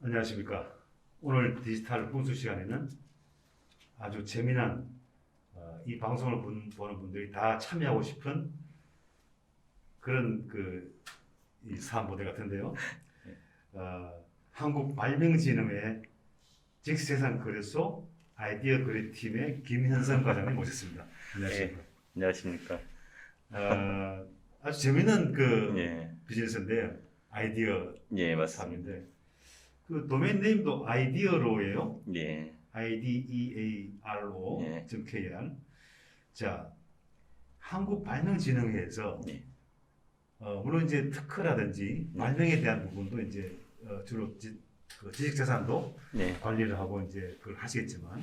안녕하십니까. 오늘 디지털 분수 시간에는 아주 재미난 이 방송을 보는 분들이 다 참여하고 싶은 그런 이 사안 모델 같은데요. 한국발명진흥회 직세상거래소 아이디어 거래팀의 김현성 과장님 모셨습니다. 안녕하십니까. 네, 안녕하십니까. 아주 재미난 예, 비즈니스인데요. 아이디어 예, 맞습니다. 사업인데 그 도메인 네임도 아이디어로예요. 예, idearo.kr. 자, 한국발명진흥회에서 예. 물론 이제 특허라든지 발명에 대한 부분도 이제 주로 지식재산도 예. 관리를 하고 이제 그걸 하시겠지만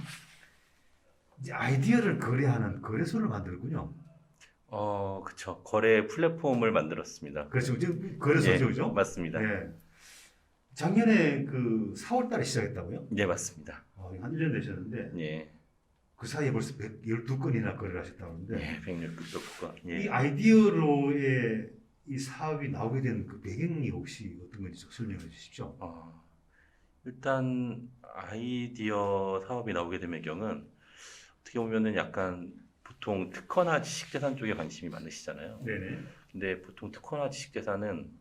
이제 아이디어를 거래하는 거래소를 만들었군요. 그쵸. 거래 플랫폼을 만들었습니다. 그렇죠. 지금 거래소죠, 예, 그죠? 맞습니다. 예. 작년에 4월 달에 시작했다고요? 예, 맞습니다. 한 1년 되셨는데 예, 그 사이에 벌써 112건이나 거래를 하셨다고 하는데 예, 106과. 이 예. 아이디어로의 이 사업이 나오게 된 그 배경이 혹시 어떤 건지 좀 설명해 주십시오. 일단 아이디어 사업이 나오게 된 배경은 어떻게 보면은 약간 보통 특허나 지식재산 쪽에 관심이 많으시잖아요. 네네. 근데 보통 특허나 지식재산은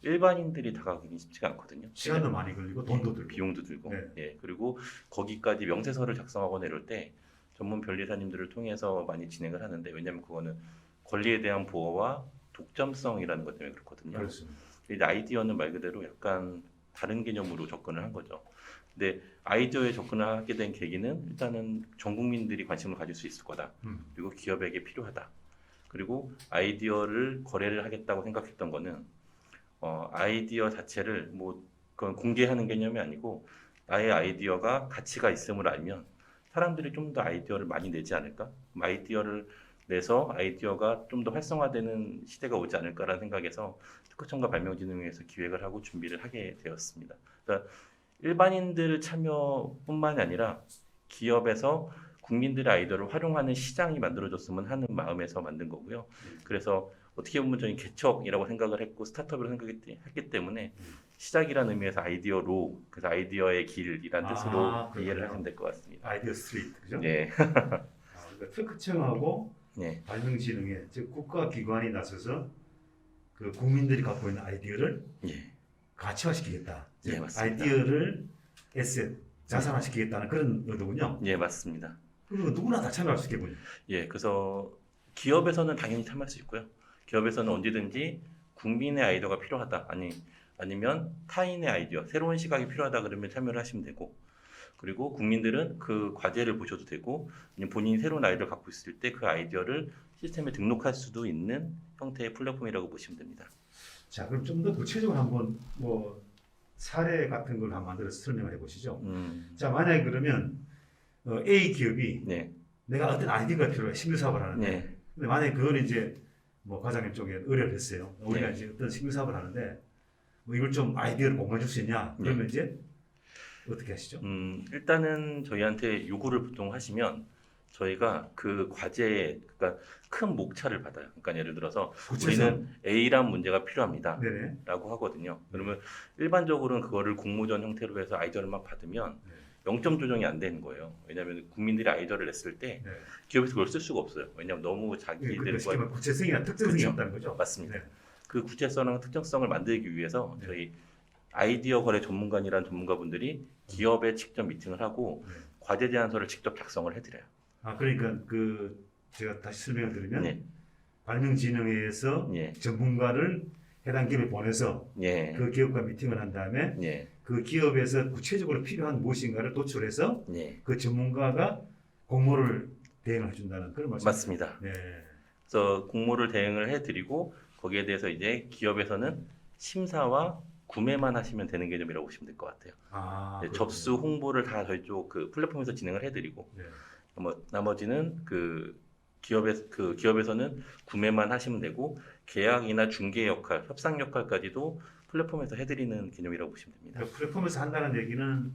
일반인들이 다가가기 쉽지가 않거든요. 시간도 많이 걸리고 돈도 들고. 비용도 들고, 네. 예, 그리고 거기까지 명세서를 작성하거나 이럴 때 전문 변리사님들을 통해서 많이 진행을 하는데, 왜냐하면 그거는 권리에 대한 보호와 독점성이라는 것 때문에 그렇거든요. 그렇습니다. 근데 아이디어는 말 그대로 약간 다른 개념으로 접근을 한 거죠. 근데 아이디어에 접근을 하게 된 계기는 일단은 전 국민들이 관심을 가질 수 있을 거다. 그리고 기업에게 필요하다. 그리고 아이디어를 거래를 하겠다고 생각했던 거는 아이디어 자체를 그건 공개하는 개념이 아니고 나의 아이디어가 가치가 있음을 알면 사람들이 좀 더 아이디어를 많이 내지 않을까? 아이디어를 내서 아이디어가 좀 더 활성화되는 시대가 오지 않을까라는 생각에서 특허청과 발명진흥회에서 기획을 하고 준비를 하게 되었습니다. 그러니까 일반인들 참여뿐만이 아니라 기업에서 국민들의 아이디어를 활용하는 시장이 만들어졌으면 하는 마음에서 만든 거고요. 그래서 어떻게 보면 저희 개척이라고 생각을 했고 스타트업이라고 생각했기 때문에 시작이라는 의미에서 아이디어로, 그래서 아이디어의 길이라는 뜻으로 이해를 하시면 될 것 같습니다. 아이디어 스트리트, 그죠? 네. 그러니까 특허청하고 네. 발명진흥회, 즉 국가기관이 나서서 그 국민들이 갖고 있는 아이디어를 예. 가치화시키겠다. 즉 예, 맞습니다. 아이디어를 에셋, 자산화시키겠다는 그런 의도군요. 예, 맞습니다. 그리고 누구나 다 참여할 수 있겠군요. 예, 그래서 기업에서는 당연히 참여할 수 있고요. 기업에서는 언제든지 국민의 아이디어가 필요하다, 아니면 타인의 아이디어, 새로운 시각이 필요하다 그러면 참여를 하시면 되고, 그리고 국민들은 그 과제를 보셔도 되고, 아니면 본인이 새로운 아이디어를 갖고 있을 때 그 아이디어를 시스템에 등록할 수도 있는 형태의 플랫폼이라고 보시면 됩니다. 자, 그럼 좀 더 구체적으로 한번 사례 같은 걸 한번 만들어서 설명을 해보시죠. 자, 만약에 그러면 A 기업이 네, 내가 어떤 아이디어가 필요해, 신규 사업을 하는데, 네, 근데 만약에 그걸 이제 과장님 쪽에 의뢰를 했어요. 우리가 네. 이제 어떤 신규 사업을 하는데 이걸 좀 아이디어를 공유해 줄 수 있냐? 그러면 이제 어떻게 하시죠? 일단은 저희한테 요구를 보통 하시면 저희가 그 과제에, 그러니까 큰 목차를 받아요. 그러니까 예를 들어서 구체적. 우리는 A란 문제가 필요합니다 네네. 라고 하거든요. 그러면 일반적으로는 그거를 공모전 형태로 해서 아이디어를 막 받으면 네. 0점 조정이 안 되는 거예요. 왜냐하면 국민들이 아이디어를 냈을 때 네. 기업에서 그걸 쓸 수가 없어요. 왜냐하면 너무 그러니까 자기들과 쉽게 말하면 구체성이나 특정성이 그렇죠. 없다는 거죠. 맞습니다. 네. 그 구체성과 특정성을 만들기 위해서 네. 저희 아이디어 거래 전문가이라는 전문가분들이 기업에 직접 미팅을 하고 네. 과제 제안서를 직접 작성을 해드려요. 그러니까 제가 다시 설명을 드리면 네, 발명진흥회에서 예, 전문가를 해당 기업에 보내서 예, 그 기업과 미팅을 한 다음에 예, 그 기업에서 구체적으로 필요한 무엇인가를 도출해서 예, 그 전문가가 공모를 대행을 해준다는 그런 말씀이죠. 맞습니다. 네. 그래서 공모를 대행을 해드리고 거기에 대해서 이제 기업에서는 심사와 구매만 하시면 되는 개념이라고 보시면 될 것 같아요. 네, 그렇군요. 접수 홍보를 다 저희 쪽 그 플랫폼에서 진행을 해드리고, 네. 나머지는 그 기업에서는 구매만 하시면 되고, 계약이나 중개 역할, 협상 역할까지도 플랫폼에서 해드리는 개념이라고 보시면 됩니다. 그러니까 플랫폼에서 한다는 얘기는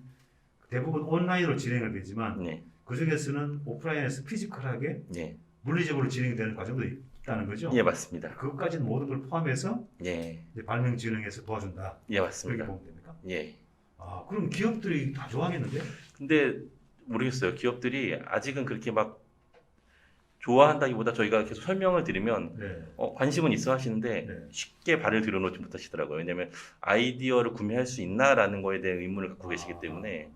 대부분 온라인으로 진행을 되지만 네, 그 중에서는 오프라인에서 피지컬하게 네, 물리적으로 진행되는 과정도 있다는 거죠. 예, 맞습니다. 그것까지는 모든 걸 포함해서 예, 이제 발명진흥에서 도와준다. 예, 그렇게 맞습니다. 보면 됩니까? 예, 아, 그럼 기업들이 다 좋아하겠는데? 근데 모르겠어요. 기업들이 아직은 그렇게 막 좋아한다기보다 저희가 계속 설명을 드리면 네. 관심은 있어 하시는데 네. 쉽게 발을 들여놓지 못하시더라고요. 왜냐하면 아이디어를 구매할 수 있나라는 거에 대한 의문을 갖고 계시기 때문에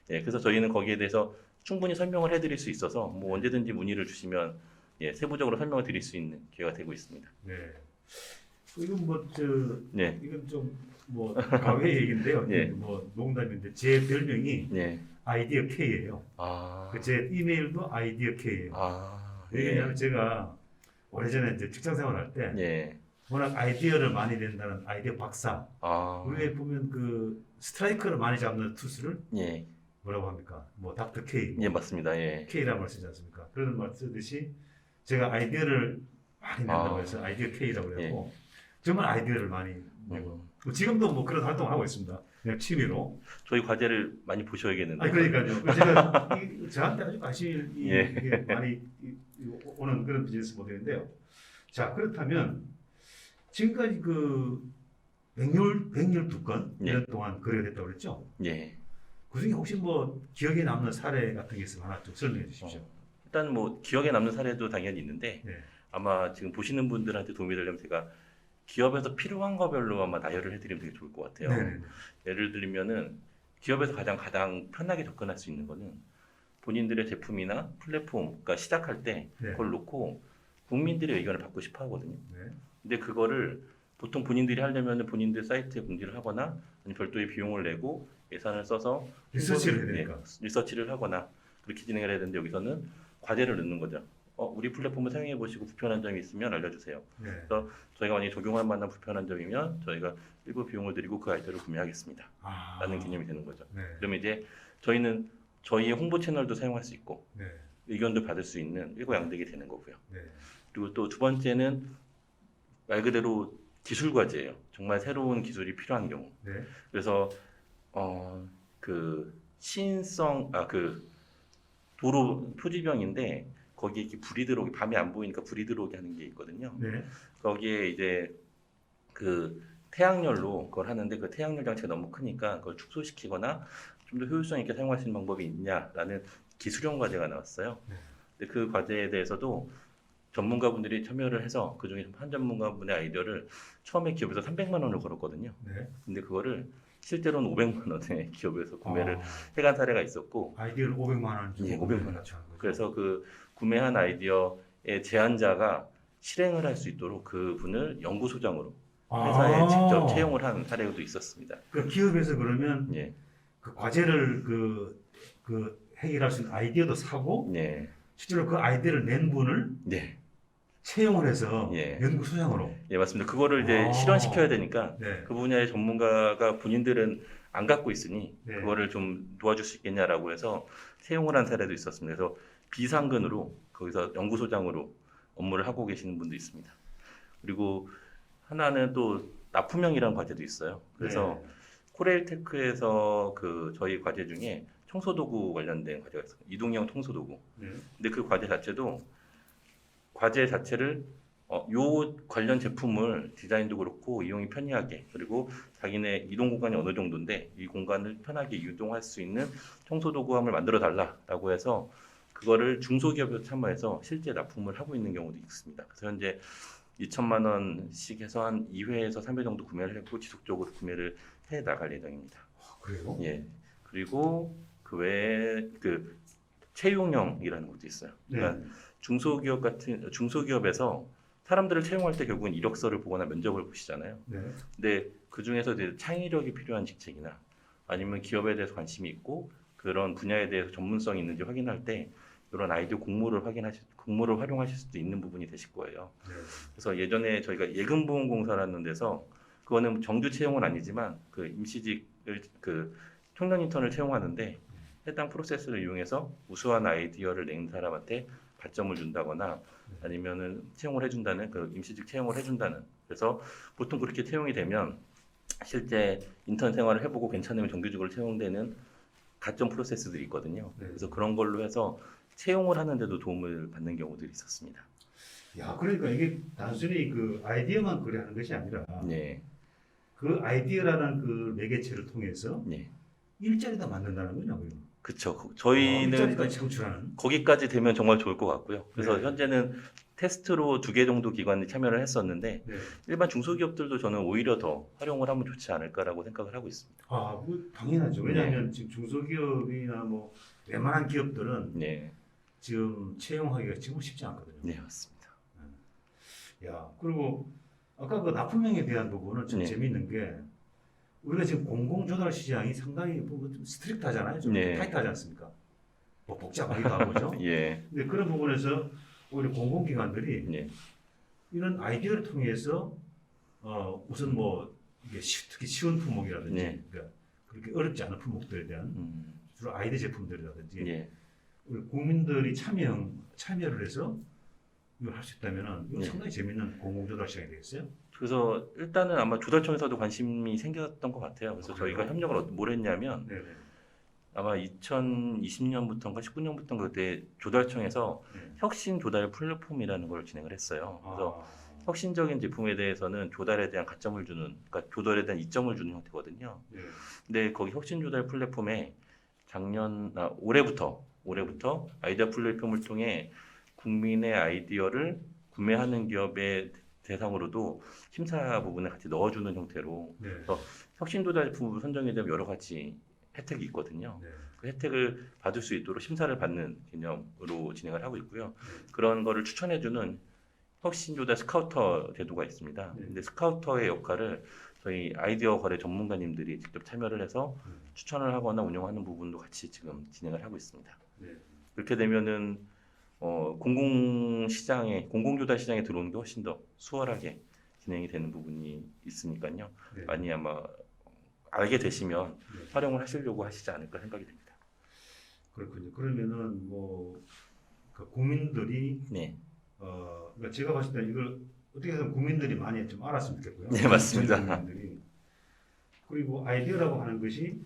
예, 그래서 저희는 거기에 대해서 충분히 설명을 해드릴 수 있어서 뭐 언제든지 문의를 주시면 예, 세부적으로 설명을 드릴 수 있는 기회가 되고 있습니다. 네. 이건 네, 이건 좀 뭐 가외 얘기인데요. 예. 뭐 농담인데 제 별명이 네, 아이디어 K예요. 아, 제 이메일도 아이디어 K예요. 왜냐하면 제가 오래전에 이제 직장 생활할 때 예, 워낙 아이디어를 많이 낸다는 아이디어 박사. 아, 우리에 보면 그 스트라이커를 많이 잡는 투수를 예, 뭐라고 합니까? 뭐 닥터 K, 예, 맞습니다. 예, K라는 말 쓰지 않습니까? 그런 말 쓰듯이 제가 아이디어를 많이 낸다고 아. 해서 아이디어 K라고 예. 해고 정말 아이디어를 많이 내고 음. 뭐 지금도 뭐 그런 활동을 하고 있습니다. 그냥 취미로. 저희 과제를 많이 보셔야겠는데. 아니 그러니까요. 제가 저한테 아주 관심이 예. 이게 많이 오는 그런 비즈니스 모델인데요. 자, 그렇다면 지금까지 그 112건 예. 1년 동안 거래가 됐다고 그랬죠? 예. 그중에 혹시 뭐 기억에 남는 사례 같은 게 있으면 하나 좀 설명해 주십시오. 일단 뭐 기억에 남는 사례도 당연히 있는데 네. 아마 지금 보시는 분들한테 도움이 되려면 제가 기업에서 필요한 거별로 아마 나열을 해드리면 되게 좋을 것 같아요. 네. 예를 들면은 기업에서 가장 편하게 접근할 수 있는 거는 본인들의 제품이나 플랫폼, 그러니까 시작할 때 네. 그걸 놓고 국민들의 의견을 받고 싶어 하거든요. 네. 근데 그거를 보통 본인들이 하려면 본인들 사이트에 공지를 하거나 아니면 별도의 비용을 내고 예산을 써서 리서치를 해야 홍보를, 되니까. 리서치를 하거나 그렇게 진행을 해야 되는데 여기서는 과제를 넣는 거죠. 우리 플랫폼을 사용해 보시고 불편한 점이 있으면 알려주세요. 네. 그래서 저희가 만약에 적용할 만한 불편한 점이면 저희가 일부 비용을 드리고 그 아이디어를 구매하겠습니다. 라는 개념이 되는 거죠. 네. 그러면 이제 저희는 저희의 홍보 채널도 사용할 수 있고 네. 의견도 받을 수 있는 일거양득이 되는 거고요. 네. 그리고 또 두 번째는 말 그대로 기술 과제예요. 정말 새로운 기술이 필요한 경우. 네. 그래서 그 시인성 그 도로 표지병인데 거기에 이렇게 불이 들어오게 밤에 안 보이니까 불이 들어오게 하는 게 있거든요. 네. 거기에 이제 그 태양열로 그걸 하는데 그 태양열 장치가 너무 크니까 그걸 축소시키거나 좀 더 효율성 있게 사용할 수 있는 방법이 있냐라는 기술형 과제가 나왔어요. 네. 근데 그 과제에 대해서도 전문가분들이 참여를 해서 그 중에 한 전문가분의 아이디어를 처음에 기업에서 300만 원을 걸었거든요. 네. 근데 그거를 실제로는 500만 원에 기업에서 구매를 아, 해간 사례가 있었고, 아이디어를 500만 원 주고 예, 500만 원. 같이 하는 거죠. 그래서 그 구매한 아이디어의 제안자가 실행을 할 수 있도록 그 분을 연구소장으로 회사에 직접 채용을 한 사례도 있었습니다. 그 기업에서 그러면 예, 그 과제를 그 해결할 수 있는 아이디어도 사고 예, 실제로 그 아이디어를 낸 분을 네, 채용을 해서 예. 연구소장으로. 예, 맞습니다. 그거를 이제 아. 실현시켜야 되니까 네. 그 분야의 전문가가 본인들은 안 갖고 있으니 네. 그거를 좀 도와줄 수 있겠냐라고 해서 채용을 한 사례도 있었습니다. 그래서 비상근으로 거기서 연구소장으로 업무를 하고 계시는 분도 있습니다. 그리고 하나는 또 납품형이라는 과제도 있어요. 그래서 네. 코레일테크에서 그 저희 과제 중에 청소도구 관련된 과제가 있어요. 이동형 청소도구. 네. 근데 그 과제 자체를 요 관련 제품을 디자인도 그렇고 이용이 편리하게 그리고 자기네 이동 공간이 어느 정도인데 이 공간을 편하게 이동할 수 있는 청소도구함을 만들어 달라라고 해서 그거를 중소기업에서 참여해서 실제 납품을 하고 있는 경우도 있습니다. 그래서 현재 2천만 원씩 해서 한 2회에서 3회 정도 구매를 했고 지속적으로 구매를 해 나갈 예정입니다. 그래요? 예. 그리고 그 외에 그 채용형이라는 것도 있어요. 그러니까 네. 중소기업에서 사람들을 채용할 때 결국은 이력서를 보거나 면접을 보시잖아요. 네. 근데 그 중에서 이제 창의력이 필요한 직책이나 아니면 기업에 대해서 관심이 있고 그런 분야에 대해서 전문성이 있는지 확인할 때 이런 아이디어 공모를 활용하실 수도 있는 부분이 되실 거예요. 네. 그래서 예전에 저희가 예금보험공사라는 데서 그거는 정규 채용은 아니지만 그 임시직을 그 청년 인턴을 채용하는데 해당 프로세스를 이용해서 우수한 아이디어를 낸 사람한테 받점을 준다거나 아니면은 채용을 해준다는 그 임시직 채용을 해준다는 그래서 보통 그렇게 채용이 되면 실제 인턴 생활을 해보고 괜찮으면 정규직으로 채용되는 가점 프로세스들이 있거든요. 네. 그래서 그런 걸로 해서 채용을 하는데도 도움을 받는 경우들이 있었습니다. 야, 그러니까 이게 단순히 그 아이디어만 거래하는 것이 아니라 네, 그 아이디어라는 그 매개체를 통해서 네, 일자리도 만든다는 거냐, 그러면? 그쵸. 저희는 일자리까지 창출하는. 거기까지 되면 정말 좋을 것 같고요. 그래서 네. 현재는 테스트로 2개 정도 기관이 참여를 했었는데 네. 일반 중소기업들도 저는 오히려 더 활용을 하면 좋지 않을까라고 생각을 하고 있습니다. 아, 뭐 당연하죠. 왜냐하면 지금 중소기업이나 뭐 웬만한 기업들은 네, 지금 채용하기가 지금 쉽지 않거든요. 네 맞습니다. 야, 그리고 아까 그 납품형에 대한 부분은 좀 네. 재미있는 게 우리가 지금 공공조달 시장이 상당히 좀 스트릭트하잖아요. 좀 네. 타이트하지 않습니까? 뭐 복잡하기도 하고 그죠? 예, 근데 그런 부분에서 오히려 공공기관들이 네, 이런 아이디어를 통해서 우선 뭐 이게 특히 쉬운 품목이라든지 네. 그러니까 그렇게 어렵지 않은 품목들에 대한 주로 아이디 제품들이라든지 예, 우리 국민들이 참여를 해서 이걸 할 수 있다면은 이거 네. 상당히 재밌는 공공조달 시장이 되겠어요. 그래서 일단은 아마 조달청에서도 관심이 생겼던 것 같아요. 그래서 그래요? 저희가 협력을 뭘 했냐면 네네. 아마 2020년부터인가 19년부터인가 그때 조달청에서 네. 혁신 조달 플랫폼이라는 걸 진행을 했어요. 그래서 아, 혁신적인 제품에 대해서는 조달에 대한 가점을 주는, 그러니까 조달에 대한 이점을 주는 형태거든요. 네. 근데 거기 혁신 조달 플랫폼에 올해부터 아이디어 플랫폼을 통해 국민의 아이디어를 구매하는 기업의 대상으로도 심사 부분에 같이 넣어주는 형태로 네. 혁신 조달 제품 선정에 대한 여러 가지 혜택이 있거든요. 네. 그 혜택을 받을 수 있도록 심사를 받는 개념으로 진행을 하고 있고요. 네. 그런 거를 추천해주는 혁신조달 스카우터 제도가 있습니다. 네. 근데 스카우터의 역할을 저희 아이디어 거래 전문가님들이 직접 참여를 해서 추천을 하거나 운영하는 부분도 같이 지금 진행을 하고 있습니다. 네. 그렇게 되면은 공공조달 시장에 들어오는 게 훨씬 더 수월하게 진행이 되는 부분이 있으니까요. 네. 많이 아마 알게 되시면 네. 활용을 하시려고 하시지 않을까 생각이 됩니다. 그렇군요. 그러면은 뭐 그 국민들이 네, 그러니까 제가 봤을 때 이걸 어떻게 해서 국민들이 많이 좀 알았으면 좋겠고요. 네, 맞습니다. 전 국민들이. 그리고 아이디어라고 하는 것이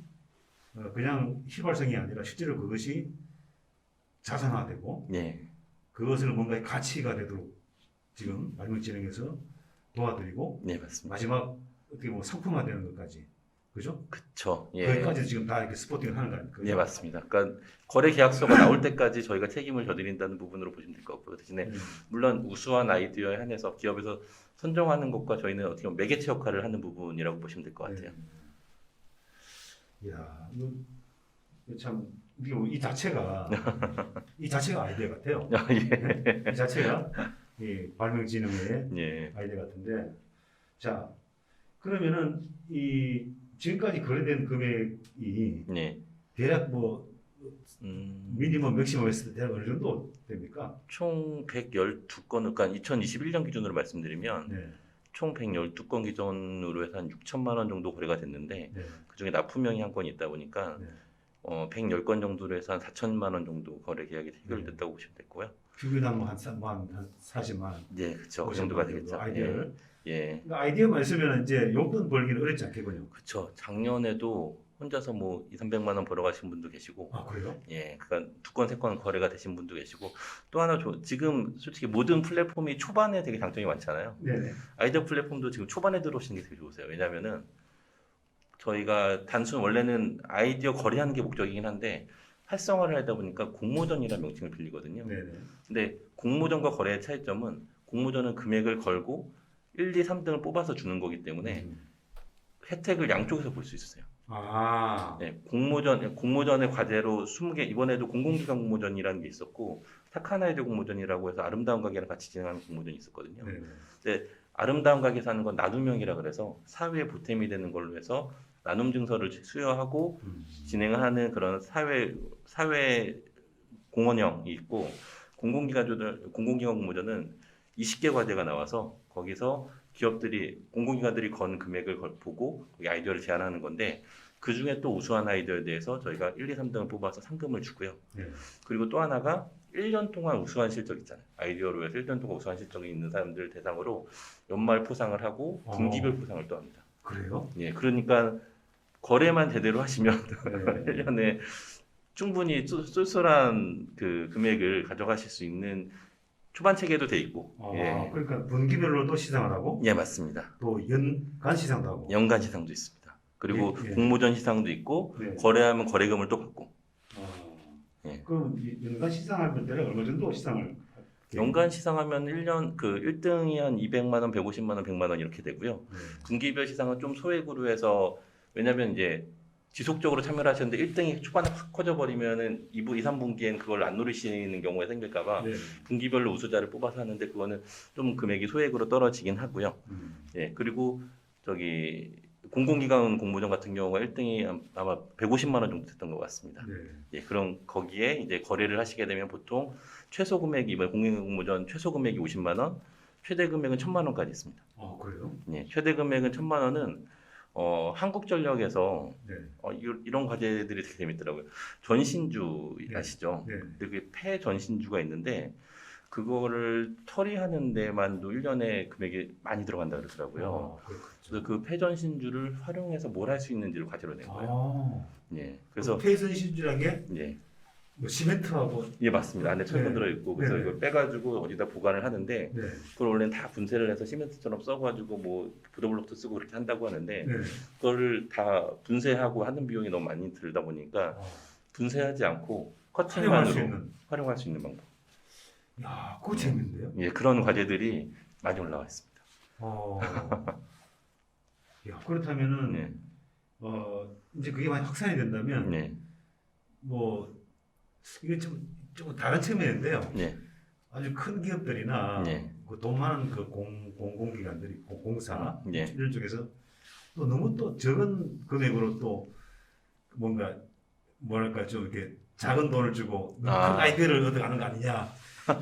그냥 휘발성이 아니라 실제로 그것이 자산화되고 네, 그것을 뭔가 가치가 되도록 지금 발명진흥에서 도와드리고 네 맞습니다. 마지막 어떻게 보면 상품화되는 것까지 그죠? 그쵸. 예. 거기까지 지금 다 이렇게 스포팅을 하는 거 아닙니까? 네 맞습니다. 그러니까 거래 계약서가 나올 때까지 저희가 책임을 져드린다는 부분으로 보시면 될 것 같고요. 대신에 물론 우수한 아이디어에 한해서 기업에서 선정하는 것과 저희는 어떻게 보면 매개체 역할을 하는 부분이라고 보시면 될 것 같아요. 이야, 이거 참 이 자체가 이 자체가 아이디어 같아요. 예. 이 자체가 이 발명진흥의 예. 아이디어 같은데, 자 그러면은 이 지금까지 거래된 금액이 네. 대략 뭐 미니멈 맥시멈 했을 때 대략 어느 정도 됩니까? 총 112건, 그러니까 2021년 기준으로 말씀드리면 네. 총 112건 기준으로 해서 한 6천만 원 정도 거래가 됐는데 네. 그중에 납품형이 한 건이 있다 보니까 네. 110건 정도로 해서 한 4천만 원 정도 거래 계약이 해결됐다고 보시면 됐고요. 비교당 뭐한 40만 원. 네, 그렇죠. 그 정도가 되겠죠. 아이디어를. 예. 그러니까 아이디어만 있으면 이제 용돈 벌기는 어렵지 않겠군요. 그렇죠. 작년에도 혼자서 뭐 200~300만 원 벌어가신 분도 계시고, 아 그래요? 예, 그러니까 2건, 3건 거래가 되신 분도 계시고, 또 하나 지금 솔직히 모든 플랫폼이 초반에 되게 장점이 많잖아요. 네네. 아이디어 플랫폼도 지금 초반에 들어오시는 게 되게 좋으세요. 왜냐면은 저희가 원래는 아이디어 거래하는 게 목적이긴 한데 활성화를 하다 보니까 공모전이라는 명칭을 빌리거든요. 네네. 근데 공모전과 거래의 차이점은 공모전은 금액을 걸고 1, 2, 3등을 뽑아서 주는 거기 때문에 혜택을 양쪽에서 볼 수 있어요. 아. 네, 공모전의 과제로 20개, 이번에도 공공기관 공모전이라는 게 있었고, 착한 아이디어 공모전이라고 해서 아름다운 가게랑 같이 진행하는 공모전이 있었거든요. 네네. 근데 아름다운 가게에서 하는 건 나눔형이라 그래서 사회에 보탬이 되는 걸로 해서 나눔 증서를 수여하고 진행을 하는 그런 사회 공헌형이 있고, 공공기관 공모전은 20개 과제가 나와서 거기서 공공기관들이 건 금액을 보고 거기 아이디어를 제안하는 건데 그 중에 또 우수한 아이디어에 대해서 저희가 1, 2, 3등을 뽑아서 상금을 주고요. 네. 그리고 또 하나가 1년 동안 우수한 실적 있잖아요. 아이디어로 해서 1년 동안 우수한 실적이 있는 사람들 대상으로 연말 포상을 하고 분기별 포상을 또 합니다. 그래요? 예, 그러니까 거래만 제대로 하시면 네. 1년에 충분히 쏠쏠한 그 금액을 가져가실 수 있는 초반 체계도 돼 있고. 예. 그러니까 분기별로도 시상을 하고 예, 맞습니다. 또 연간 시상도 하고. 연간 시상도 있습니다. 그리고 예, 예. 공모전 시상도 있고 네. 거래하면 거래금을 또 받고. 예. 그럼 연간 시상할 때는 얼마 정도 시상을? 연간 시상하면 1년 그 1등이 한 200만 원, 150만 원, 100만 원 이렇게 되고요. 네. 분기별 시상은 좀 소액으로 해서 왜냐면 이제 지속적으로 참여를 하셨는데 1등이 초반에 확 커져 버리면은 2, 3분기엔 그걸 안 노리시는 경우가 생길까봐 네. 분기별로 우수자를 뽑아서 하는데 그거는 좀 금액이 소액으로 떨어지긴 하고요. 예, 그리고 저기 공공기관 공모전 같은 경우가 1등이 아마 150만 원 정도 됐던 것 같습니다. 네. 예, 그럼 거기에 이제 거래를 하시게 되면 보통 최소 금액이 이번 공공기관 최소 금액이 50만 원, 최대 금액은 1,000만 원까지 있습니다. 그래요? 예, 최대 금액은 1,000만 원은 한국전력에서 네. 이런 과제들이 되게 재밌더라고요. 전신주 네. 아시죠? 네. 그게 폐전신주가 있는데 그거를 처리하는 데만도 1년에 금액이 많이 들어간다 그러더라고요. 그래서 그 폐전신주를 활용해서 뭘 할 수 있는지를 과제로 낸 거예요. 예, 그래서 폐선신주란 게 예, 뭐 시멘트하고. 예 맞습니다. 안에 철근 네. 들어 있고 그래서 네. 이걸 빼가지고 어디다 보관을 하는데 네. 그걸 원래는 다 분쇄를 해서 시멘트처럼 써가지고 뭐 보도블록도 쓰고 그렇게 한다고 하는데 네. 그거를 다 분쇄하고 하는 비용이 너무 많이 들다 보니까 분쇄하지 않고 활용할 수 커팅만으로 있는. 활용할 수 있는 방법. 야, 그거 재밌는데요? 예, 그런 과제들이 많이 올라와 있습니다. 야, 그렇다면은 네, 이제 그게 만약 확산이 된다면 네, 뭐 이게 좀 다른 측면인데요. 네, 아주 큰 기업들이나 네. 그 돈 많은 그 공공기관들이 공사 네. 이런 쪽에서 또 너무 또 적은 금액으로 또 뭔가 뭐랄까 좀 이렇게 작은 돈을 주고 큰 아이디어를 얻어가는 거 아니냐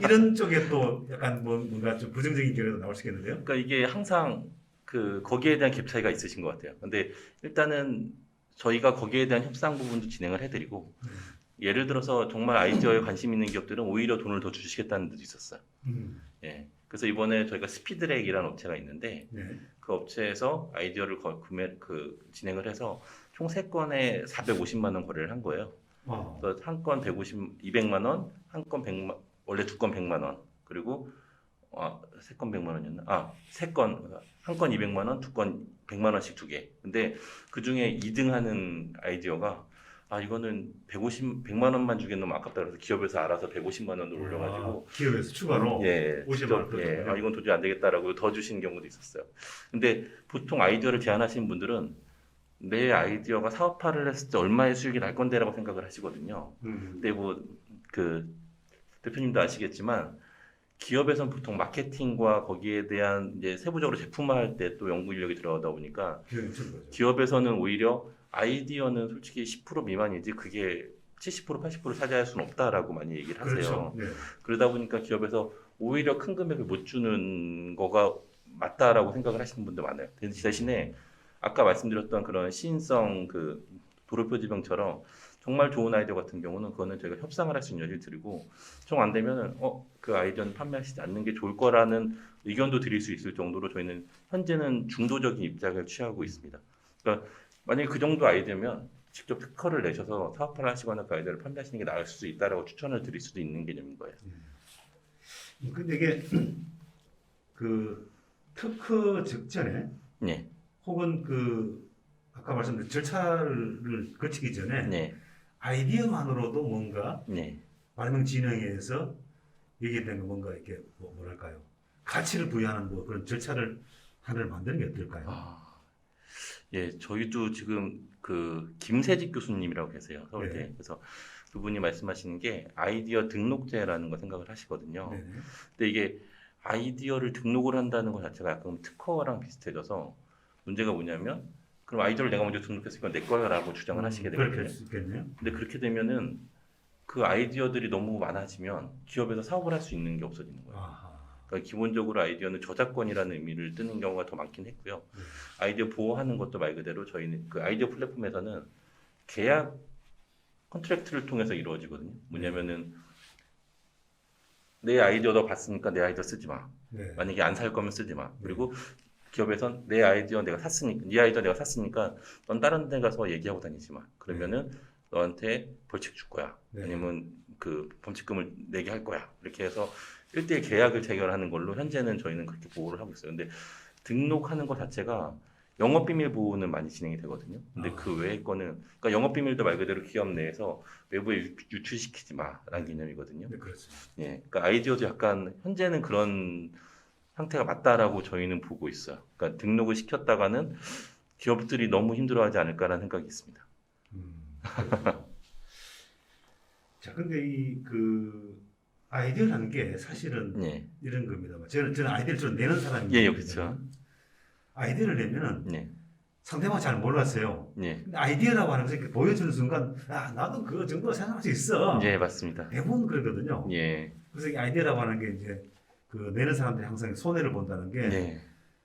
이런 쪽에 또 약간 뭔가 좀 부정적인 결과도 나올 수 있겠는데요. 그러니까 이게 항상 그 거기에 대한 갭 차이가 있으신 것 같아요. 근데 일단은 저희가 거기에 대한 협상 부분도 진행을 해드리고 예를 들어서 정말 아이디어에 관심 있는 기업들은 오히려 돈을 더 주시겠다는 데도 있었어요. 예. 그래서 이번에 저희가 스피드랙이라는 업체가 있는데 네. 그 업체에서 아이디어를 진행을 해서 총 3건에 450만 원 거래를 한 거예요. 그래서 한 건 200만 원, 한 건 100만, 원래 2건 100만 원, 그리고 3건 100만 원이었나? 3건, 한 건 200만 원, 2건 100만 원씩 2개. 근데 그 중에 2등 하는 아이디어가 이거는 100만 원만 주기엔 너무 아깝다 그래서 기업에서 알아서 150만 원을 올려가지고 기업에서 추가로 예, 50만 원 더 예, 줬군요. 이건 도저히 안 되겠다라고 더 주신 경우도 있었어요. 근데 보통 아이디어를 제안하시는 분들은 내 아이디어가 사업화를 했을 때 얼마의 수익이 날 건데라고 생각을 하시거든요. 근데 뭐 그 대표님도 아시겠지만 기업에서는 보통 마케팅과 거기에 대한 이제 세부적으로 제품화할 때 또 연구 인력이 들어가다 보니까 기업에서는 오히려 아이디어는 솔직히 10% 미만이지 그게 70% 80% 차지할 수는 없다라고 많이 얘기를 하세요. 그렇죠. 네. 그러다 보니까 기업에서 오히려 큰 금액을 못 주는 거가 맞다라고 생각을 하시는 분들 많아요. 대신에 아까 말씀드렸던 그런 시인성 그 도로표지병처럼 정말 좋은 아이디어 같은 경우는 그거는 저희가 협상을 할 수 있는 여지를 드리고 정 안 되면은 그 아이디어는 판매하시지 않는 게 좋을 거라는 의견도 드릴 수 있을 정도로 저희는 현재는 중도적인 입장을 취하고 있습니다. 그러니까 만약에 그 정도 아이디어면 직접 특허를 내셔서 사업화를 하시거나 그 아이디어를 판매하시는 게 나을 수 있다라고 추천을 드릴 수도 있는 개념인 거예요. 근데 이게 그 특허 직전에 네, 혹은 그 아까 말씀드린 절차를 거치기 전에 네, 아이디어만으로도 뭔가 네. 발명 진흥에서 얘기된 거 뭔가 이렇게 뭐랄까요 가치를 부여하는 뭐 그런 절차를 하나를 만드는 게 어떨까요? 예, 저희도 지금 그 김세직 교수님이라고 계세요 서울대. 네. 그래서 그분이 말씀하시는 게 아이디어 등록제라는 거 생각을 하시거든요. 네네. 근데 이게 아이디어를 등록을 한다는 것 자체가 약간 특허랑 비슷해져서 문제가 뭐냐면 그럼 아이디어를 내가 먼저 등록했으니까 내 거야라고 주장을 하시게 그렇게 되거든요. 할 수 있겠네요. 근데 그렇게 되면은 그 아이디어들이 너무 많아지면 기업에서 사업을 할 수 있는 게 없어지는 거예요. 그러니까 기본적으로 아이디어는 저작권이라는 의미를 뜨는 경우가 더 많긴 했고요. 아이디어 보호하는 것도 말 그대로 저희는 그 아이디어 플랫폼에서는 계약 컨트랙트를 통해서 이루어지거든요. 뭐냐면은 내 아이디어 너 봤으니까 내 아이디어 쓰지 마. 네. 만약에 안 살 거면 쓰지 마. 그리고 기업에선 내 아이디어 내가 샀으니까 네 아이디어 내가 샀으니까 넌 다른 데 가서 얘기하고 다니지 마. 그러면은 너한테 벌칙 줄 거야. 네. 아니면 그 범칙금을 내게 할 거야. 이렇게 해서 1대1 계약을 체결하는 걸로 현재는 저희는 그렇게 보호를 하고 있어요. 근데 등록하는 것 자체가 영업 비밀 보호는 많이 진행이 되거든요. 근데 그 외의 거는 그러니까 영업 비밀도 말 그대로 기업 내에서 외부에 유출시키지 마라는 개념이거든요. 네, 그렇습니다. 예, 그러니까 아이디어도 약간 현재는 그런 상태가 맞다라고 저희는 보고 있어요. 그러니까 등록을 시켰다가는 기업들이 너무 힘들어하지 않을까라는 생각이 있습니다. 그렇군요. 자, 근데 이 그 아이디어라는 게 사실은 예, 이런 겁니다만, 저는 아이디어를 좀 내는 사람입니다. 예, 그렇죠. 아이디어를 내면은 예, 상대방 잘 몰랐어요. 예, 근데 아이디어라고 하는 것을 이렇게 보여주는 순간, 아, 나도 그 정도 생각할 수 있어. 예, 맞습니다. 대부분 그러거든요. 예, 그래서 이 아이디어라고 하는 게 이제 그 내는 사람들이 항상 손해를 본다는 게 예,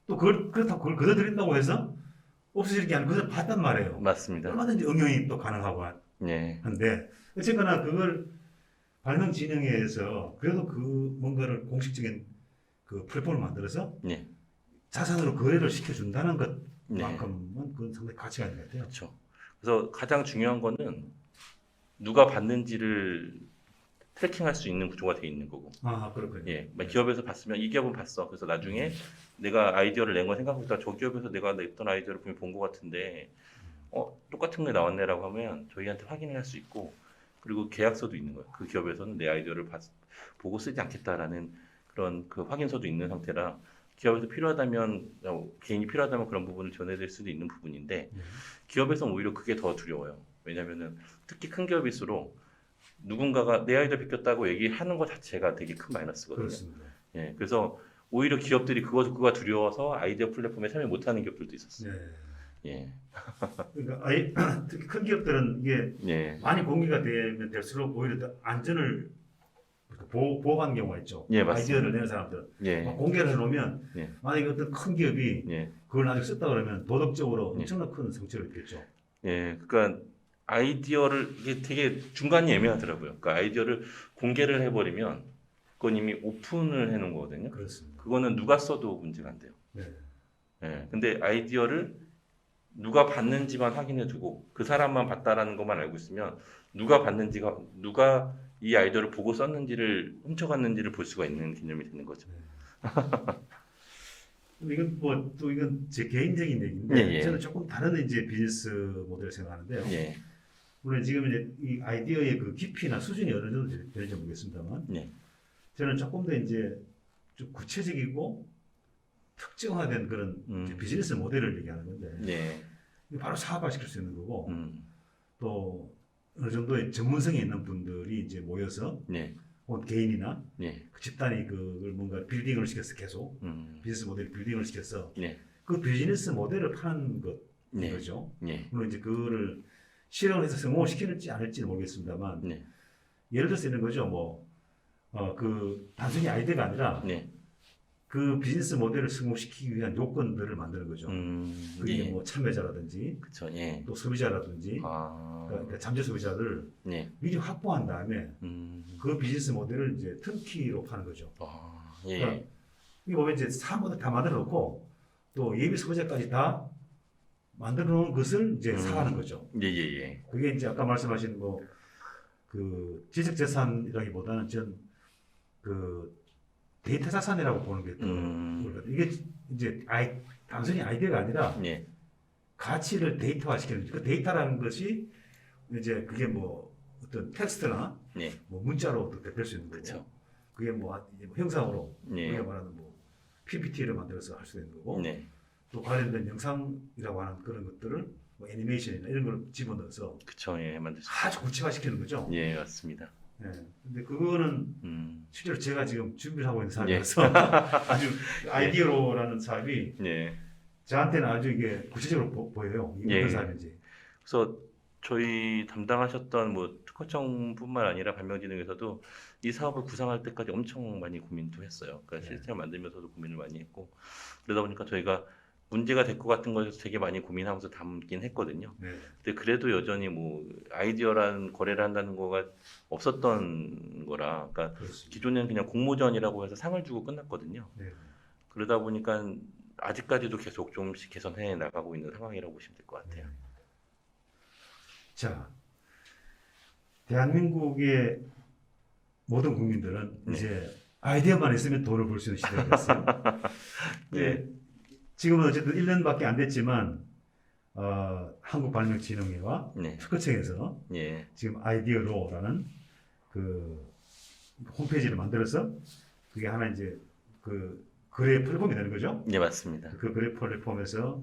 또 그렇다고 그걸 걷어들인다고 해서 없어지는 게 아니고 그걸 봤단 말이에요. 맞습니다. 얼마든지 응용이 또 가능하고 예, 한데 어쨌거나 그걸 발명진흥회에서 그래도 그 뭔가를 공식적인 그 플랫폼을 만들어서 예, 자산으로 거래를 시켜준다는 네. 것만큼은 그건 상당히 가치가 있는 것 같아요. 그렇죠. 그래서 가장 중요한 거는 누가 받는지를 트래킹할 수 있는 구조가 돼 있는 거고. 아, 그렇군요. 예, 막 기업에서 봤으면 이 기업은 봤어. 그래서 나중에 내가 아이디어를 낸 걸 생각하고 있다가 저 기업에서 내가 냈던 아이디어를 분명히 본 것 같은데, 똑같은 게 나왔네라고 하면 저희한테 확인을 할 수 있고, 그리고 계약서도 있는 거예요. 그 기업에서는 내 아이디어를 보고 쓰지 않겠다라는 그런 그 확인서도 있는 상태라 기업에서 필요하다면 개인이 필요하다면 그런 부분을 전해드릴 수도 있는 부분인데 네. 기업에서는 오히려 그게 더 두려워요. 왜냐하면은 특히 큰 기업일수록 누군가가 내 아이디어 베꼈다고 얘기하는 것 자체가 되게 큰 마이너스거든요. 그렇습니다. 예, 그래서 오히려 기업들이 그거가 두려워서 아이디어 플랫폼에 참여 못하는 기업들도 있었어요. 네. 예, 그러니까 특히 큰 기업들은 이게 예, 많이 공개가 되면 될수록 오히려 더 안전을 보호하는 경우가 있죠. 예, 맞습니다. 아이디어를 내는 사람들은 예, 막 공개를 해놓으면 예. 만약에 어떤 큰 기업이 예, 그걸 나중에 썼다 그러면 도덕적으로 예. 엄청난 큰 상처를 입겠죠. 예. 그러니까 아이디어를 이게 되게 중간이 애매하더라고요. 그러니까 아이디어를 공개를 해버리면 그건 이미 오픈을 해놓은 거거든요. 그렇습니다. 그거는 누가 써도 문제가 안 돼요. 네. 예. 근데 아이디어를 누가 봤는지만 확인해두고 그 사람만 봤다라는 것만 알고 있으면 누가 이 아이디어를 보고 썼는지를 훔쳐갔는지를 볼 수가 있는 개념이 되는 거죠. 이건 뭐 또 이건 제 개인적인 얘기인데 예, 예. 저는 조금 다른 이제 비즈니스 모델을 생각하는데요. 예, 물론 지금 이제 이 아이디어의 그 깊이나 수준이 어느 정도 되는지 모르겠습니다만 예, 저는 조금 더 이제 좀 구체적이고 특정화된 그런 이제 비즈니스 모델을 얘기하는 건데 예, 이거 바로 사업화시킬 수 있는 거고 음, 또 어느 정도의 전문성이 있는 분들이 이제 모여서 예, 혹은 개인이나 예, 그 집단이 그걸 뭔가 빌딩을 시켜서 계속 음, 비즈니스 모델 빌딩을 시켜서 예, 그 비즈니스 모델을 파는 예, 거죠. 예, 물론 이제 그거를 실행을 해서 성공을 시키는지 않을지는 모르겠습니다만 예, 예를 들어서 이런 거죠. 그 단순히 아이디어가 아니라 예, 그 비즈니스 모델을 성공시키기 위한 요건들을 만드는 거죠. 그게 예, 뭐 참여자라든지 그쵸, 예, 또 소비자라든지 아, 그러니까 잠재 소비자를 예, 미리 확보한 다음에 음, 그 비즈니스 모델을 이제 턴키로 파는 거죠. 아, 예, 그러니까 이게 보면 이제 사업부터 다 만들어 놓고 또 예비 소비자까지 다 만들어 놓은 것을 이제 사가는 거죠. 예, 예, 예, 그게 이제 아까 말씀하신 그 지적 재산이라기보다는 전 그 데이터 자산이라고 보는 게 더 이게 이제 단순히 아이디어가 아니라 예, 가치를 데이터화시키는 그 데이터라는 것이 이제 그게 뭐 어떤 텍스트나 예, 뭐 문자로 될 수 있는 거고 그쵸, 그게 뭐 형상으로 예, 우리가 말하는 뭐 PPT를 만들어서 할 수도 있는 거고 네, 또 관련된 영상이라고 하는 그런 것들을 뭐 애니메이션이나 이런 걸 집어넣어서 그쵸, 예, 만들 수, 아주 구체화시키는 거죠. 예, 맞습니다. 예. 근데 그거는 실제로 제가 지금 준비를 하고 있는 사업이라서 아주 아이디어로라는 사업이 예, 저한테는 아주 이게 구체적으로 보여요. 이게 예. 어떤 사업인지. 그래서 저희 담당하셨던 뭐 특허청뿐만 아니라 발명진흥에서도 이 사업을 구상할 때까지 엄청 많이 고민도 했어요. 그러니까 네. 시스템을 만들면서도 고민을 많이 했고 그러다 보니까 저희가 문제가 될 것 같은 것에서 되게 많이 고민하면서 담긴 했거든요. 네. 근데 그래도 여전히 뭐 아이디어란 거래를 한다는 거가 없었던 거라, 그러니까 그렇습니다. 기존에는 그냥 공모전이라고 해서 상을 주고 끝났거든요. 네. 그러다 보니까 아직까지도 계속 조금씩 개선해 나가고 있는 상황이라고 보시면 될 것 같아요. 자, 대한민국의 모든 국민들은 네. 이제 아이디어만 있으면 돈을 벌 수 있는 시대가 됐어요. 네. 지금은 어쨌든 1년밖에 안 됐지만 한국발명진흥회와 네. 특허청에서 예. 지금 아이디어로라는 그 홈페이지를 만들어서 그게 하나 이제 그 거래 플랫폼이 되는 거죠. 예, 맞습니다. 그 거래 플랫폼에서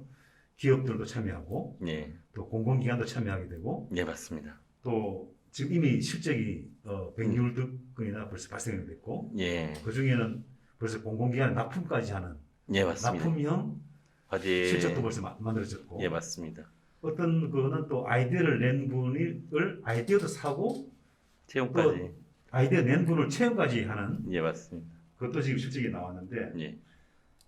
기업들도 참여하고 예. 또 공공기관도 참여하게 되고 예, 맞습니다. 또 지금 이미 실적이 100여억 건이나 벌써 발생이 됐고 예. 그 중에는 벌써 공공기관 납품까지 하는 예, 맞습니다. 납품형 과제 실적도 벌써 만들어졌고 예, 맞습니다. 어떤 거는 또 아이디어를 낸 분을 아이디어도 사고 채용까지. 아이디어 낸 분을 채용까지 하는 예, 맞습니다. 그것도 지금 실적이 나왔는데 예.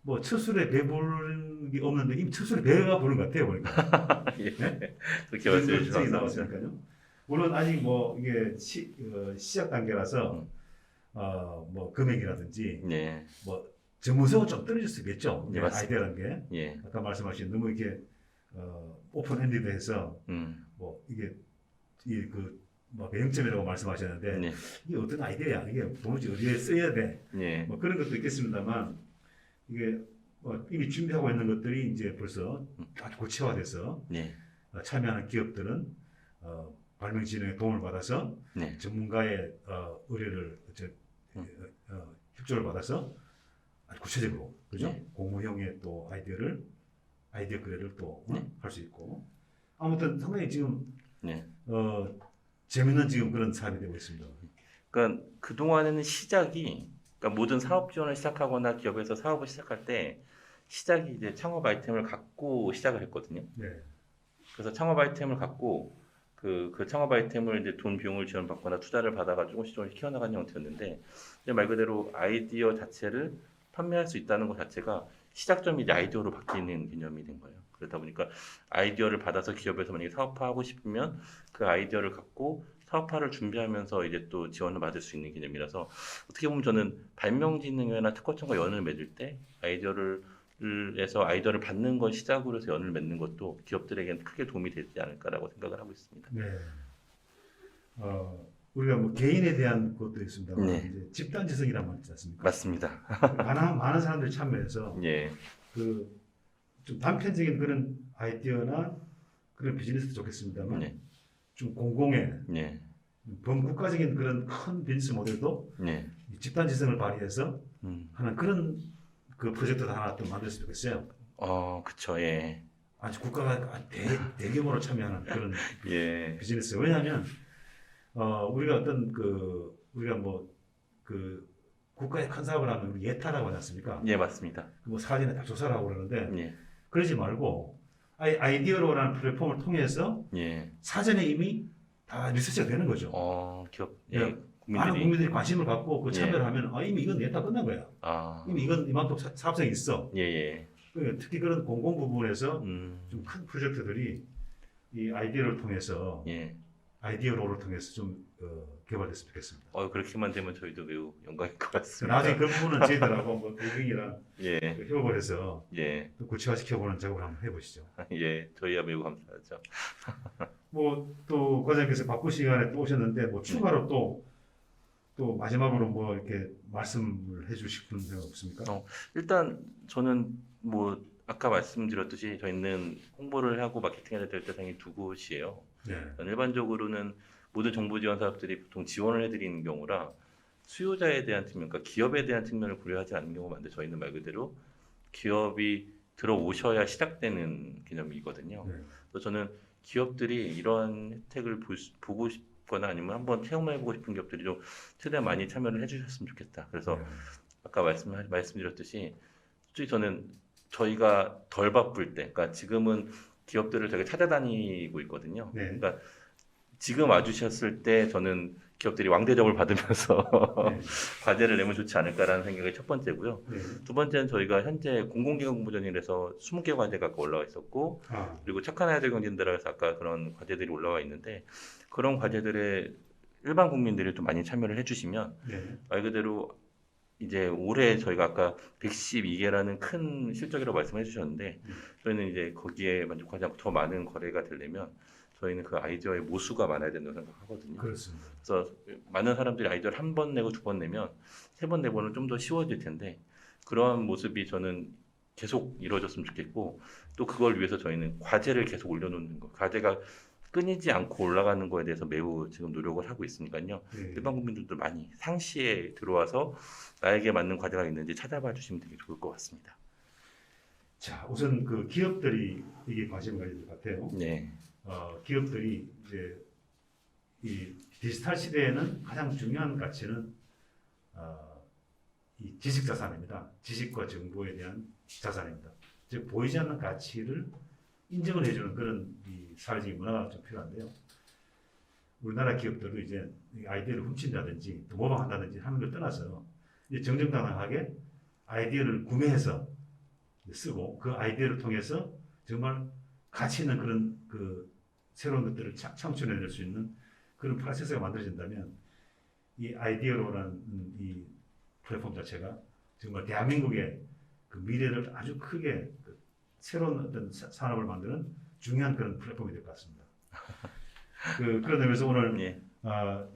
뭐 처술에 배 부른 게 없는데 이미 처술에 배가 부른 것 같아요 보니까. 예. 네? 그렇게 말씀해 실적이 주셔서 나왔으니까요. 물론 아직 뭐 이게 시작 단계라서 뭐 금액이라든지 예. 뭐 전문성은 좀 떨어질 수 있겠죠. 네, 맞습니다. 아이디어라는 게 예. 아까 말씀하신 너무 이렇게 오픈 엔디드해서 뭐 이게 뭐 배영점이라고 말씀하셨는데 네. 이게 어떤 아이디어야? 이게 도무지 어디에 써야 돼? 예. 뭐 그런 것도 있겠습니다만 이게 뭐 이미 준비하고 있는 것들이 이제 벌써 아주 구체화돼서 예. 참여하는 기업들은 발명진흥의 도움을 받아서 네. 전문가의 의뢰를 협조를 받아서 아주 구체적으로 그죠? 네. 공모형의 또 아이디어 거래를 또 네. 할 수 있고 아무튼 상당히 지금 네. 재밌는 지금 그런 사업이 되고 있습니다. 그러니까 그동안에는 시작이 그러니까 모든 사업 지원을 시작하거나 기업에서 사업을 시작할 때 시작이 이제 창업 아이템을 갖고 시작을 했거든요. 네. 그래서 창업 아이템을 갖고 그 창업 아이템을 이제 돈 비용을 지원받거나 투자를 받아가지고 조금씩 키워나가는 형태였는데 이제 말 그대로 아이디어 자체를 판매할 수 있다는 것 자체가 시작점이 이제 아이디어로 바뀌는 개념이 된 거예요. 그러다 보니까 아이디어를 받아서 기업에서 만약에 사업화하고 싶으면 그 아이디어를 갖고 사업화를 준비하면서 이제 또 지원을 받을 수 있는 개념이라서 어떻게 보면 저는 발명진흥회나 특허청과 연을 맺을 때 아이디어를 받는 걸 시작으로 해서 연을 맺는 것도 기업들에게는 크게 도움이 되지 않을까라고 생각을 하고 있습니다. 네. 우리가 뭐 개인에 대한 것도 있습니다만 네. 이제 집단지성이라는 말 있지 않습니까? 맞습니다. 많은 사람들이 참여해서 예, 그 좀 단편적인 그런 아이디어나 그런 비즈니스도 좋겠습니다만 네, 좀 공공의 네, 범국가적인 그런 큰 비즈니스 모델도 네, 이 집단지성을 발휘해서 음, 하는 그런 그 프로젝트도 하나 또 만들었으면 좋겠어요. 그쵸, 예, 아주 국가가 대규모로 참여하는 그런 예, 비즈니스. 왜냐하면 우리가 우리가 뭐 국가의 큰 사업을 하면 우리 예타라고 하지 않습니까? 예, 맞습니다. 뭐 사전에 다 조사를 하고 그러는데 예, 그러지 말고 아이디어로라는 플랫폼을 통해서 예, 사전에 이미 다 리서치가 되는 거죠. 기업, 예, 예, 많은 국민들이, 국민들이 관심을 갖고 그 예. 참여를 하면 이미 이건 예타 끝난 거야. 이미 이건 이만큼 사업성이 있어. 예, 예, 그러니까 특히 그런 공공 부분에서 음, 좀 큰 프로젝트들이 이 아이디어를 통해서 예. 아이디어로를 통해서 좀 개발됐으면 좋겠습니다. 그렇게만 되면 저희도 매우 영광일 것 같습니다. 나중에 그 부분은 저희들하고 뭐 대경이랑 예, 협업을 해서 예, 또 구체화시켜보는 작업을 한번 해보시죠. 예, 저희야 매우 감사하죠. 뭐 또 과장님께서 바쁜 시간에 또 오셨는데 뭐 추가로 또 마지막으로 뭐 이렇게 말씀을 해주실 분 없습니까? 일단 저는 뭐 아까 말씀드렸듯이 저희는 홍보를 하고 마케팅해야 될 대상이 두 곳이에요. 네. 일반적으로는 모든 정부 지원 사업들이 보통 지원을 해드리는 경우라 수요자에 대한 측면, 그러니까 기업에 대한 측면을 고려하지 않는 경우가 많은데 저희는 말 그대로 기업이 들어오셔야 시작되는 개념이거든요. 네. 그래서 저는 기업들이 이러한 혜택을 보고 싶거나 아니면 한번 체험해보고 싶은 기업들이 좀 최대한 많이 참여를 해주셨으면 좋겠다. 그래서 네. 아까 말씀드렸듯이 솔직히 저는 저희가 덜 바쁠 때, 그러니까 지금은 기업들을 저희가 찾아다니고 있거든요. 네. 그러니까 지금 와주셨을 때 저는 기업들이 왕대접을 받으면서 네. 과제를 내면 좋지 않을까라는 생각이 첫 번째고요. 네. 두 번째는 저희가 현재 공공기관 공모전이라서 20개 과제가 아까 올라와 있었고 그리고 착한 아이들 경진대라서 아까 그런 과제들이 올라와 있는데 그런 과제들에 일반 국민들이 좀 많이 참여를 해주시면 네. 말 그대로 이제 올해 저희가 아까 112개라는 큰 실적이라고 말씀해 주셨는데 저희는 이제 거기에 만족하지 않고 더 많은 거래가 되려면 저희는 그 아이디어의 모수가 많아야 된다고 생각하거든요. 그렇습니다. 그래서 많은 사람들이 아이디어를 한 번 내고 두 번 내면 세 번 내고는 좀 더 쉬워질 텐데 그러한 모습이 저는 계속 이루어졌으면 좋겠고 또 그걸 위해서 저희는 과제를 계속 올려놓는 거, 과제가 끊이지 않고 올라가는 거에 대해서 매우 지금 노력을 하고 있으니까요. 네. 일반 국민들도 많이 상시에 들어와서 나에게 맞는 과제가 있는지 찾아봐 주시면 되게 좋을 것 같습니다. 자, 우선 그 기업들이 이게 관심을 가질 것 같아요. 네, 기업들이 이제 이 디지털 시대에는 가장 중요한 가치는 이 지식 자산입니다. 지식과 정보에 대한 자산입니다. 즉 보이지 않는 가치를 인정을 해주는 그런 이 사회적인 문화가 좀 필요한데요. 우리나라 기업들도 이제 이 아이디어를 훔친다든지 또 모방한다든지 하는 걸 떠나서 이제 정정당당하게 아이디어를 구매해서 쓰고 그 아이디어를 통해서 정말 가치 있는 그런 그 새로운 것들을 창출해낼 수 있는 그런 프로세스가 만들어진다면 이 아이디어로라는 이 플랫폼 자체가 정말 대한민국의 그 미래를 아주 크게 그 새로운 어떤 산업을 만드는 중요한 그런 플랫폼이 될 것 같습니다. 그런 의미에서 오늘 예.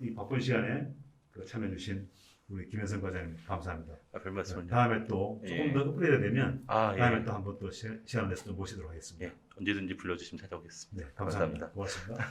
이 바쁜 시간에 그 참여해주신 우리 김현성 과장님 감사합니다. 별 말씀을요. 다음에 또 조금 예. 더 업그레이드 되면 아, 다음에 예. 또 한번 또 시간을 내서 또 모시도록 하겠습니다. 예. 언제든지 불러주시면 찾아오겠습니다. 네, 감사합니다. 고맙습니다.